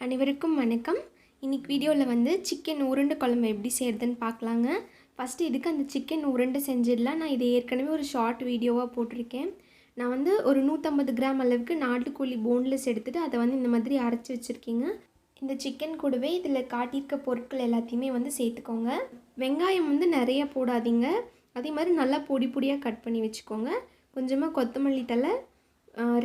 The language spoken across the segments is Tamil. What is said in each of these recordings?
அனைவருக்கும் வணக்கம். இன்னைக்கு வீடியோவில் வந்து சிக்கன் உருண்டை குழம்பு எப்படி செய்கிறதுன்னு பார்க்கலாங்க. ஃபஸ்ட்டு இதுக்கு அந்த சிக்கன் உருண்டை செஞ்சிடலாம். நான் இதை ஏற்கனவே ஒரு ஷார்ட் வீடியோவாக போட்டிருக்கேன். நான் வந்து ஒரு 150 கிராம் அளவுக்கு நாட்டுக்கோழி போன்லெஸ் எடுத்துகிட்டு அதை வந்து இந்த மாதிரி அரைச்சி வச்சுருக்கீங்க. இந்த சிக்கன் கூடவே இதில் காட்டியிருக்க பொருட்கள் எல்லாத்தையுமே வந்து சேர்த்துக்கோங்க. வெங்காயம் வந்து நிறைய போடாதீங்க. அதே மாதிரி நல்லா பொடி பொடியாக கட் பண்ணி வச்சுக்கோங்க. கொஞ்சமாக கொத்தமல்லி தழை,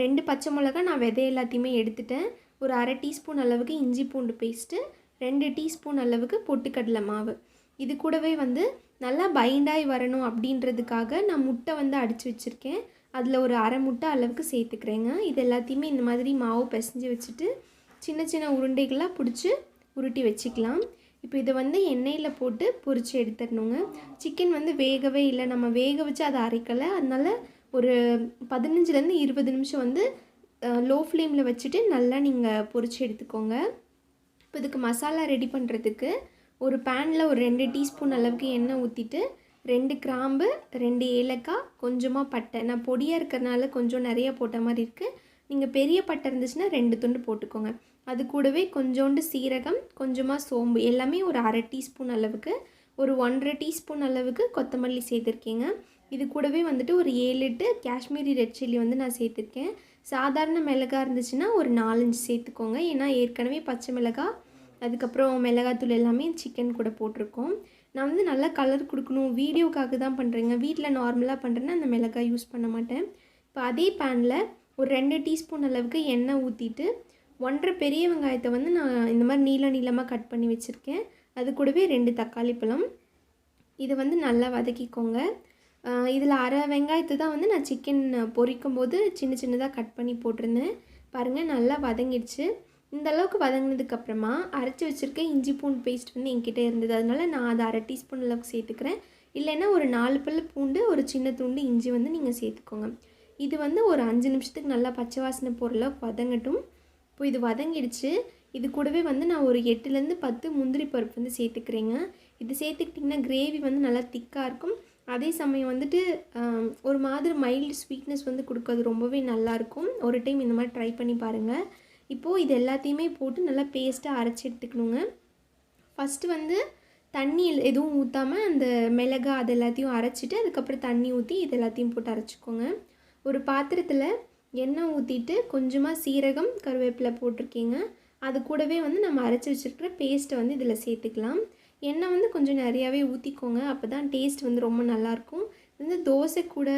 2 பச்சை மிளகா நான் விதை எல்லாத்தையுமே எடுத்துட்டேன். ஒரு அரை டீஸ்பூன் அளவுக்கு இஞ்சி பூண்டு பேஸ்ட்டு, 2 டீஸ்பூன் அளவுக்கு பொட்டுக்கடலை மாவு. இது கூடவே வந்து நல்லா பைண்டாகி வரணும் அப்படின்றதுக்காக நான் முட்டை வந்து அடித்து வச்சுருக்கேன். அதில் ஒரு அரை முட்டை அளவுக்கு சேர்த்துக்கிறேங்க. இது எல்லாத்தையுமே இந்த மாதிரி மாவு பிசைஞ்சு வச்சுட்டு சின்ன சின்ன உருண்டைகளாக பிடிச்சி உருட்டி வச்சுக்கலாம். இப்போ இதை வந்து எண்ணெயில் போட்டு பொரித்து எடுத்துடணுங்க. சிக்கன் வந்து வேகவே இல்லை, நம்ம வேக வச்சு அதை அரைக்கலை. அதனால் ஒரு 15லேருந்து 20 நிமிஷம் வந்து லோ ஃப்ளேமில் வச்சுட்டு நல்லா நீங்கள் பொரித்து எடுத்துக்கோங்க. இப்போ இதுக்கு மசாலா ரெடி பண்ணுறதுக்கு ஒரு பேனில் ஒரு 2 டீஸ்பூன் அளவுக்கு எண்ணெய் ஊற்றிட்டு 2 கிராம்பு, 2 ஏலக்காய், கொஞ்சமாக பட்டை. நான் பொடியாக இருக்கிறனால கொஞ்சம் நிறைய போட்ட மாதிரி இருக்குது. நீங்கள் பெரிய பட்டை இருந்துச்சுன்னா 2 துண்டு போட்டுக்கோங்க. அது கூடவே கொஞ்சோண்டு சீரகம், கொஞ்சமாக சோம்பு, எல்லாமே ஒரு அரை டீஸ்பூன் அளவுக்கு, ஒரு 1.5 டீஸ்பூன் அளவுக்கு கொத்தமல்லி சேர்த்துருக்கீங்க. இது கூடவே வந்துட்டு ஒரு 7-8 காஷ்மீரி ரெட் சில்லி வந்து நான் சேர்த்துருக்கேன். சாதாரண மிளகாய் இருந்துச்சுன்னா ஒரு 4-5 சேர்த்துக்கோங்க. ஏன்னா ஏற்கனவே பச்சை மிளகாய், அதுக்கப்புறம் மிளகாத்தூள் எல்லாமே சிக்கன் கூட போட்டிருக்கோம். நான் வந்து நல்லா கலர் கொடுக்கணும், வீடியோக்காக தான் பண்ணுறேங்க. வீட்டில் நார்மலாக பண்ணுறேன்னா அந்த மிளகாய் யூஸ் பண்ண மாட்டேன். இப்போ அதே பேனில் ஒரு 2 டீஸ்பூன் அளவுக்கு எண்ணெய் ஊற்றிட்டு 1.5 பெரிய வெங்காயத்தை வந்து நான் இந்த மாதிரி நீளமாக கட் பண்ணி வச்சுருக்கேன். அது கூடவே 2 தக்காளி பழம். இதை வந்து நல்லா வதக்கிக்கோங்க. இதில் அரை வெங்காயத்தை தான் வந்து நான் சிக்கன் பொரிக்கும் போது சின்ன சின்னதாக கட் பண்ணி போட்டிருந்தேன். பாருங்கள், நல்லா வதங்கிடுச்சு. இந்த அளவுக்கு வதங்கினதுக்கப்புறமா அரைச்சி வச்சுருக்க இஞ்சி பூண்டு பேஸ்ட் வந்து என்கிட்ட இருந்தது. அதனால நான் அதை அரை டீஸ்பூன் அளவுக்கு சேர்த்துக்கிறேன். இல்லைன்னா ஒரு 4 பல்லு பூண்டு, ஒரு சின்ன துண்டு இஞ்சி வந்து நீங்கள் சேர்த்துக்கோங்க. இது வந்து ஒரு 5 நிமிஷத்துக்கு நல்லா பச்சை வாசனை போகிற அளவுக்கு வதங்கட்டும். இப்போ இது வதங்கிடுச்சு. இது கூடவே வந்து நான் ஒரு 8லேருந்து 10 முந்திரி பருப்பு வந்து சேர்த்துக்கிறேங்க. இது சேர்த்துக்கிட்டிங்கன்னா கிரேவி வந்து நல்லா திக்காக இருக்கும். அதே சமயம் வந்துட்டு ஒரு மாதிரி மைல்டு ஸ்வீட்னஸ் வந்து கொடுக்காது, ரொம்பவே நல்லாயிருக்கும். ஒரு டைம் இந்த மாதிரி ட்ரை பண்ணி பாருங்கள். இப்போது இது எல்லாத்தையுமே போட்டு நல்லா பேஸ்ட்டாக அரைச்சி எடுத்துக்கணுங்க. ஃபஸ்ட்டு வந்து தண்ணி எதுவும் ஊற்றாமல் அந்த மிளகாய் அது எல்லாத்தையும் அரைச்சிட்டு அதுக்கப்புறம் தண்ணி ஊற்றி இது எல்லாத்தையும் போட்டு அரைச்சிக்கோங்க. ஒரு பாத்திரத்தில் எண்ணெய் ஊற்றிட்டு கொஞ்சமாக சீரகம், கருவேப்பிலை போட்டிருக்கீங்க. அது கூடவே வந்து நம்ம அரைச்சி வச்சுருக்கிற பேஸ்ட்டை வந்து இதில் சேர்த்துக்கலாம். எண்ணெய் வந்து கொஞ்சம் நிறையாவே ஊற்றிக்கோங்க, அப்போ தான் டேஸ்ட் வந்து ரொம்ப நல்லாயிருக்கும். இது வந்து தோசை கூட,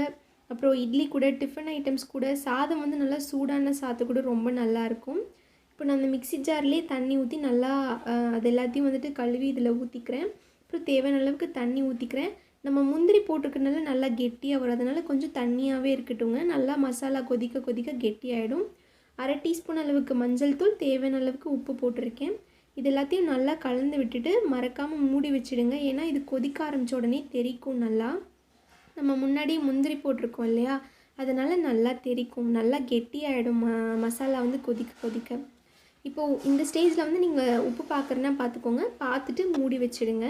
அப்புறம் இட்லி கூட, டிஃபன் ஐட்டம்ஸ் கூட, சாதம் வந்து நல்லா சூடான சாதம் கூட ரொம்ப நல்லாயிருக்கும். இப்போ நான் அந்த மிக்ஸி ஜார்லேயே தண்ணி ஊற்றி நல்லா அது எல்லாத்தையும் வந்துட்டு கழுவி இதில் ஊற்றிக்கிறேன். அப்புறம் தேவையான அளவுக்கு தண்ணி ஊற்றிக்கிறேன். நம்ம முந்திரி போட்டிருக்கனால நல்லா கெட்டியாக வரும், அதனால் கொஞ்சம் தண்ணியாகவே இருக்கட்டுங்க. நல்லா மசாலா கொதிக்க கொதிக்க கெட்டியாகிடும். அரை டீஸ்பூன் அளவுக்கு மஞ்சள் தூள், தேவையான அளவுக்கு உப்பு போட்டிருக்கேன். இது எல்லாத்தையும் நல்லா கலந்து விட்டுட்டு மறக்காமல் மூடி வச்சுடுங்க. ஏன்னா இது கொதிக்க ஆரம்பித்த உடனே தெறிக்கும். நல்லா நம்ம முன்னாடி முந்திரி போட்டிருக்கோம் இல்லையா, அதனால் நல்லா தெறிக்கும், நல்லா கெட்டியாகிடும் மசாலா வந்து கொதிக்க கொதிக்க. இப்போது இந்த ஸ்டேஜில் வந்து நீங்கள் உப்பு பார்க்குறேன்னா பார்த்துக்கோங்க, பார்த்துட்டு மூடி வச்சுடுங்க.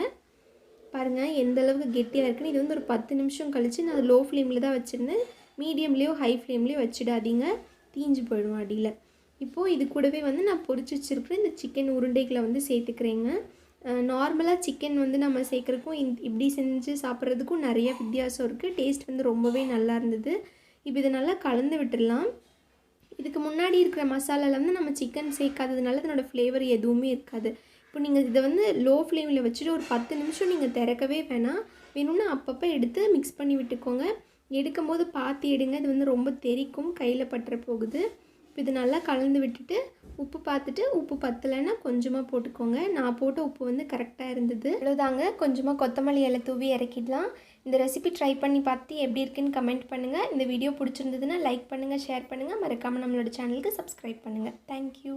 பாருங்கள் எந்த அளவுக்கு கெட்டியாக இருக்குன்னு. இது வந்து ஒரு 10 நிமிஷம் கழித்து நான் லோ ஃப்ளேமில் தான் வச்சுருந்தேன். மீடியம்லேயோ ஹை ஃப்ளேம்லேயோ வச்சிடாதீங்க, தீஞ்சு போயிடும் அடியில். இப்போது இது கூடவே வந்து நான் பொரிச்சு வச்சுருக்கிற இந்த சிக்கன் உருண்டைகளை வந்து சேர்த்துக்கிறேங்க. நார்மலாக சிக்கன் வந்து நம்ம சேர்க்குறதுக்கும் இப்படி செஞ்சு சாப்பிட்றதுக்கும் நிறைய வித்தியாசம் இருக்குது. டேஸ்ட் வந்து ரொம்பவே நல்லா இருந்தது. இப்போ இதை நல்லா கலந்து விட்டுடலாம். இதுக்கு முன்னாடி இருக்கிற மசாலாவில் வந்து நம்ம சிக்கன் சேர்க்காததுனால அதனோட ஃப்ளேவர் எதுவுமே இருக்காது. இப்போ நீங்கள் இதை வந்து லோ ஃப்ளேமில் வச்சுட்டு ஒரு 10 நிமிஷம் நீங்கள் திறக்கவே வேணாம். வேணும்னா அப்பப்போ எடுத்து மிக்ஸ் பண்ணி விட்டுக்கோங்க. எடுக்கும் போது பார்த்து எடுங்க, இது வந்து ரொம்ப தெறிக்கும், கையில் பற்ற போகுது. இப்போ இது நல்லா கலந்து விட்டுட்டு உப்பு பார்த்துட்டு, உப்பு பத்தலைன்னா கொஞ்சமாக போட்டுக்கோங்க. நான் போட்ட உப்பு வந்து கரெக்டாக இருந்தது. அவ்வளோதாங்க. கொஞ்சமாக கொத்தமல்லி இலை தூவி இறக்கிடலாம். இந்த ரெசிபி ட்ரை பண்ணி பார்த்து எப்படி இருக்குன்னு கமெண்ட் பண்ணுங்கள். இந்த வீடியோ பிடிச்சிருந்ததுன்னா லைக் பண்ணுங்கள், ஷேர் பண்ணுங்கள். மறக்காமல் நம்மளோட சேனலுக்கு சப்ஸ்கிரைப் பண்ணுங்கள். தேங்க்யூ.